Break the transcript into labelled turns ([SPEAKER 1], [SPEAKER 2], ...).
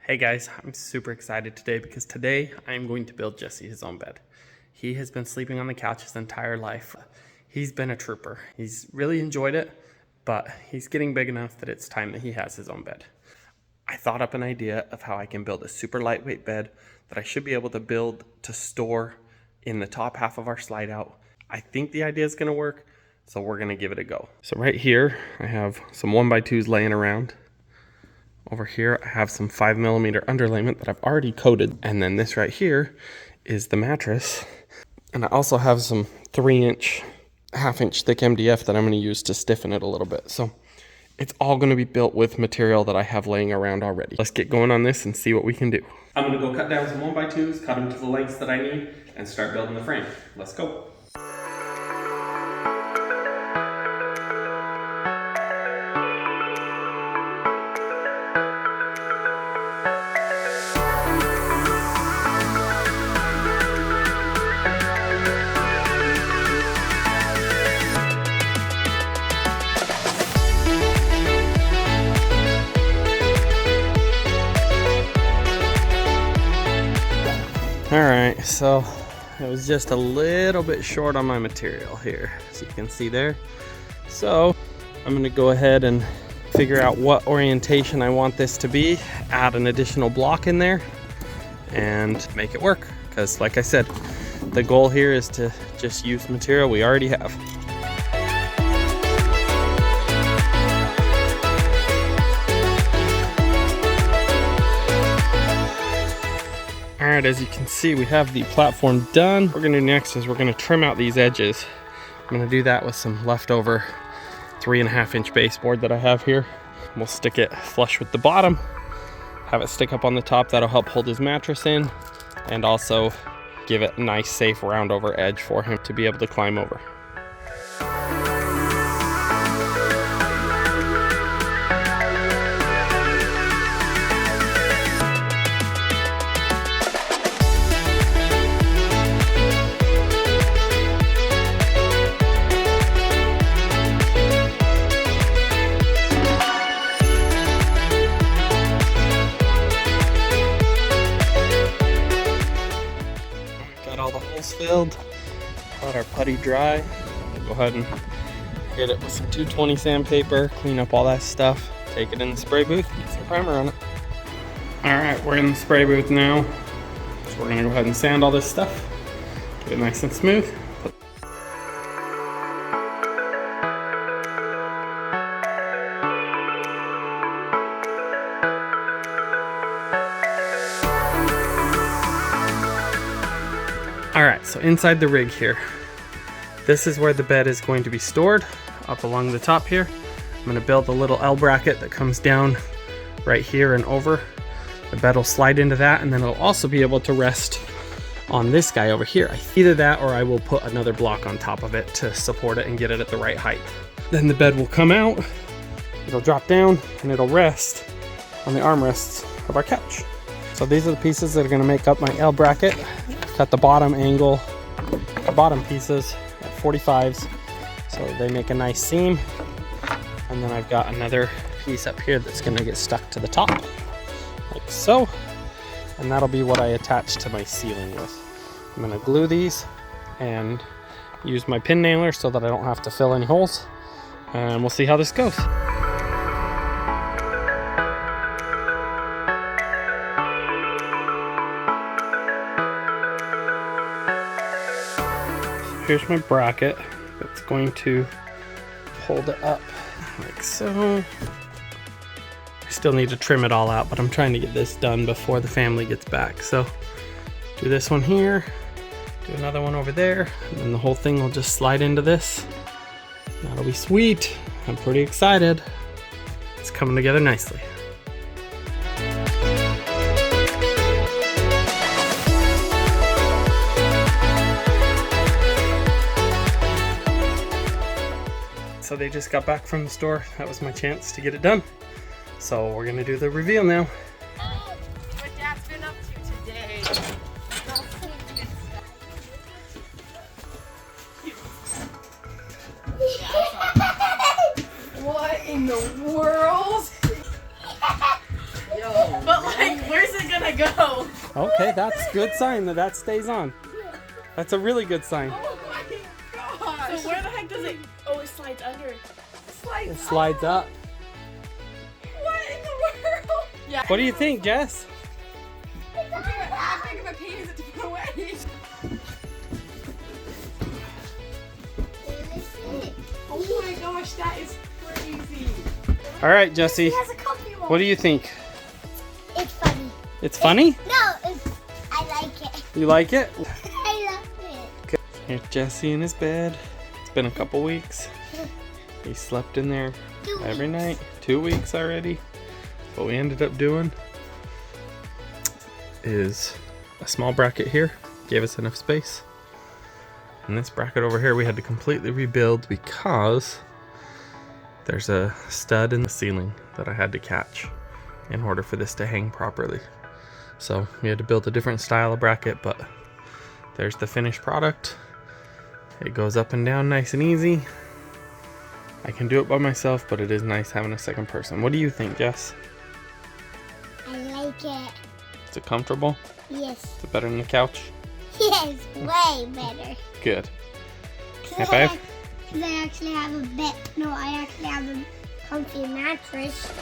[SPEAKER 1] Hey guys, I'm super excited today because today I'm going to build Jesse his own bed. He has been sleeping on the couch his entire life. He's been a trooper. He's really enjoyed it, but he's getting big enough that it's time that he has his own bed. I thought up an idea of how I can build a super lightweight bed that I should be able to build to store in the top half of our slide out. I think the idea is going to work, so we're going to give it a go. So right here, I have some 1x2s laying around. Over here, I have some 5mm underlayment that I've already coated. And then this right here is the mattress. And I also have some 3-inch, 1/2-inch thick MDF that I'm gonna use to stiffen it a little bit. So it's all gonna be built with material that I have laying around already. Let's get going on this and see what we can do. I'm gonna go cut down some 1x2s, cut them to the lengths that I need, and start building the frame. Let's go. Alright, so it was just a little bit short on my material here, as you can see there. So I'm going to go ahead and figure out what orientation I want this to be, add an additional block in there, and make it work. Because like I said, the goal here is to just use material we already have. Alright, as you can see, we have the platform done. What we're gonna do next is we're gonna trim out these edges. I'm gonna do that with some leftover 3.5-inch baseboard that I have here. We'll stick it flush with the bottom, have it stick up on the top. That'll help hold his mattress in and also give it a nice, safe round over edge for him to be able to climb over. All the holes filled, let our putty dry. We'll go ahead and hit it with some 220 sandpaper, clean up all that stuff, take it in the spray booth, get some primer on it. Alright, we're in the spray booth now, so we're going to go ahead and sand all this stuff, get it nice and smooth. Alright, so inside the rig here, this is where the bed is going to be stored, up along the top here. I'm going to build a little L bracket that comes down right here and over. The bed will slide into that, and then it'll also be able to rest on this guy over here. Either that or I will put another block on top of it to support it and get it at the right height. Then the bed will come out, it'll drop down, and it'll rest on the armrests of our couch. So these are the pieces that are going to make up my L bracket. Cut the bottom angle, the bottom pieces at 45s, so they make a nice seam. And then I've got another piece up here that's going to get stuck to the top, like so. And that'll be what I attach to my ceiling with. I'm going to glue these and use my pin nailer so that I don't have to fill any holes. And we'll see how this goes. Here's my bracket that's going to hold it up like so. I still need to trim it all out, but I'm trying to get this done before the family gets back. So do this one here, do another one over there, and then the whole thing will just slide into this. That'll be sweet. I'm pretty excited. It's coming together nicely. So they just got back from the store. That was my chance to get it done. So we're gonna do the reveal now.
[SPEAKER 2] Oh, what Dad's been up to today. What in the world? Yo. But like, where let go.
[SPEAKER 1] Okay, that's good sign that stays on. That's a really good sign.
[SPEAKER 2] Oh my gosh. So where the heck does it? Oh, it slides under.
[SPEAKER 1] It slides up.
[SPEAKER 2] What in the world? Yeah.
[SPEAKER 1] What do you think, Jess?
[SPEAKER 2] How big of a pain is it to put away? Oh my gosh, that is crazy.
[SPEAKER 1] All right, Jessie.
[SPEAKER 3] He has a comfy one.
[SPEAKER 1] What do you think?
[SPEAKER 3] It's funny.
[SPEAKER 1] It's funny?
[SPEAKER 3] No, I like it.
[SPEAKER 1] You like it?
[SPEAKER 3] I love it.
[SPEAKER 1] Okay. Here's Jesse in his bed. It's been a couple weeks. He slept in there every night. 2 weeks already. What we ended up doing is a small bracket here. Gave us enough space. And this bracket over here we had to completely rebuild because there's a stud in the ceiling that I had to catch in order for this to hang properly. So we had to build a different style of bracket, but there's the finished product. It goes up and down nice and easy. I can do it by myself, but it is nice having a second person. What do you think, Jess?
[SPEAKER 3] I like it.
[SPEAKER 1] Is it comfortable?
[SPEAKER 3] Yes.
[SPEAKER 1] Is it better than the couch?
[SPEAKER 3] Yes, way better.
[SPEAKER 1] Good. High five?
[SPEAKER 3] Because I actually have a bed. No, I actually have a comfy mattress.